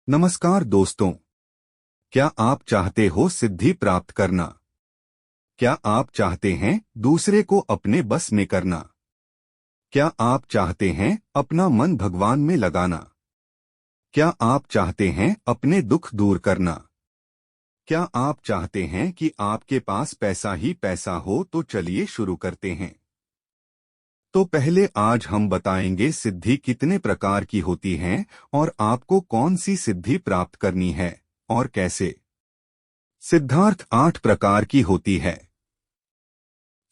नमस्कार दोस्तों। क्या आप चाहते हो सिद्धि प्राप्त करना? क्या आप चाहते हैं दूसरे को अपने बस में करना? क्या आप चाहते हैं अपना मन भगवान में लगाना? क्या आप चाहते हैं अपने दुख दूर करना? क्या आप चाहते हैं कि आपके पास पैसा ही पैसा हो? तो चलिए शुरू करते हैं। तो पहले आज हम बताएंगे सिद्धि कितने प्रकार की होती हैं और आपको कौन सी सिद्धि प्राप्त करनी है और कैसे। सिद्धार्थ 8 प्रकार की होती है।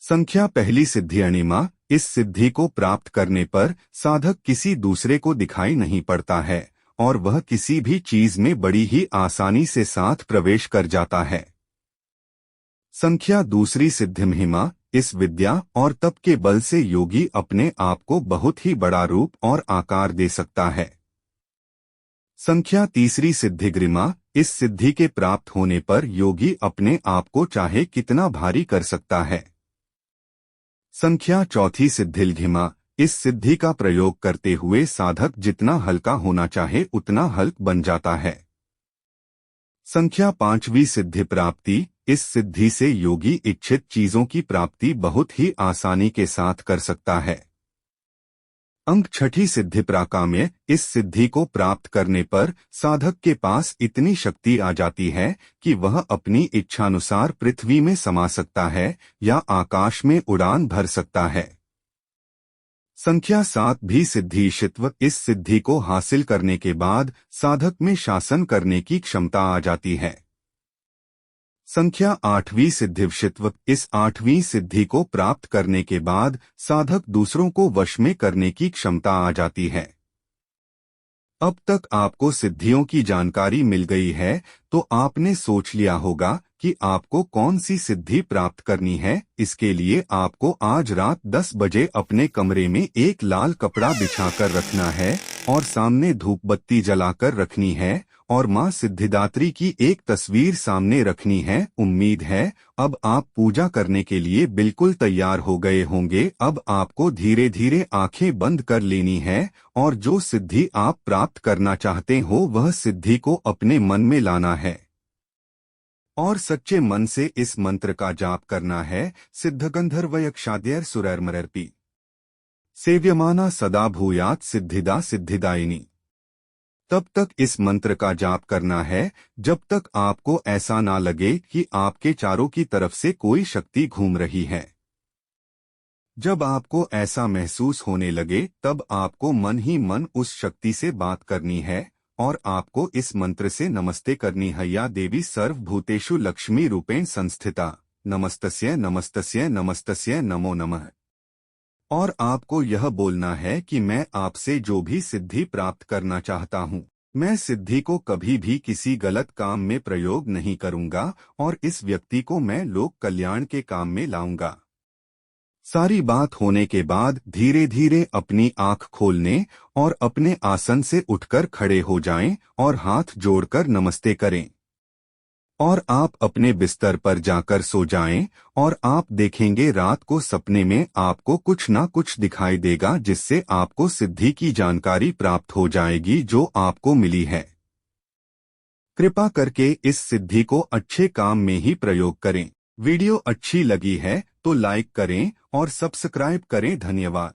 संख्या पहली सिद्धि अणिमा। इस सिद्धि को प्राप्त करने पर साधक किसी दूसरे को दिखाई नहीं पड़ता है और वह किसी भी चीज में बड़ी ही आसानी से साथ प्रवेश कर जाता है। संख्या दूसरी सिद्धि महिमा। इस विद्या और तप के बल से योगी अपने आप को बहुत ही बड़ा रूप और आकार दे सकता है। संख्या तीसरी सिद्धि ग्रिमा। इस सिद्धि के प्राप्त होने पर योगी अपने आप को चाहे कितना भारी कर सकता है। संख्या चौथी सिद्धि घिमा। इस सिद्धि का प्रयोग करते हुए साधक जितना हल्का होना चाहे उतना हल्क बन जाता है। संख्या पांचवी सिद्धि प्राप्ति। इस सिद्धि से योगी इच्छित चीजों की प्राप्ति बहुत ही आसानी के साथ कर सकता है। अंक छठी सिद्धि प्राकाम्य। इस सिद्धि को प्राप्त करने पर साधक के पास इतनी शक्ति आ जाती है कि वह अपनी इच्छानुसार पृथ्वी में समा सकता है या आकाश में उड़ान भर सकता है। संख्या सात भी सिद्धि ईशित्व। इस सिद्धि को हासिल करने के बाद साधक में शासन करने की क्षमता आ जाती है। संख्या आठवीं सिद्धिविषित्व। इस आठवीं सिद्धि को प्राप्त करने के बाद साधक दूसरों को वश में करने की क्षमता आ जाती है। अब तक आपको सिद्धियों की जानकारी मिल गई है, तो आपने सोच लिया होगा कि आपको कौन सी सिद्धि प्राप्त करनी है। इसके लिए आपको आज रात 10 बजे अपने कमरे में एक लाल कपड़ा बिछाकर रखना है और सामने धूप बत्ती जलाकर रखनी है और मां सिद्धिदात्री की एक तस्वीर सामने रखनी है। उम्मीद है अब आप पूजा करने के लिए बिल्कुल तैयार हो गए होंगे। अब आपको धीरे धीरे आंखें बंद कर लेनी है और जो सिद्धि आप प्राप्त करना चाहते हो वह सिद्धि को अपने मन में लाना है और सच्चे मन से इस मंत्र का जाप करना है। सिद्धगंधर्वयक्षाद्यैर सुरैर्मरर्पि सेव्यमाना सदा भूयात् सिद्धिदा सिद्धिदायिनी। तब तक इस मंत्र का जाप करना है जब तक आपको ऐसा ना लगे कि आपके चारों की तरफ से कोई शक्ति घूम रही है। जब आपको ऐसा महसूस होने लगे तब आपको मन ही मन उस शक्ति से बात करनी है और आपको इस मंत्र से नमस्ते करनी है। या देवी सर्वभूतेषु लक्ष्मी रूपेण संस्थिता नमस्तस्य नमस्तस्य नमस्तस्य नमो नमः। और आपको यह बोलना है कि मैं आपसे जो भी सिद्धि प्राप्त करना चाहता हूँ, मैं सिद्धि को कभी भी किसी गलत काम में प्रयोग नहीं करूँगा और इस व्यक्ति को मैं लोक कल्याण के काम में लाऊंगा। सारी बात होने के बाद धीरे धीरे अपनी आंख खोलने और अपने आसन से उठकर खड़े हो जाएं और हाथ जोड़कर नमस्ते करें और आप अपने बिस्तर पर जाकर सो जाएं और आप देखेंगे रात को सपने में आपको कुछ ना कुछ दिखाई देगा जिससे आपको सिद्धि की जानकारी प्राप्त हो जाएगी जो आपको मिली है। कृपा करके इस सिद्धि को अच्छे काम में ही प्रयोग करें। वीडियो अच्छी लगी है तो लाइक करें और सब्सक्राइब करें। धन्यवाद।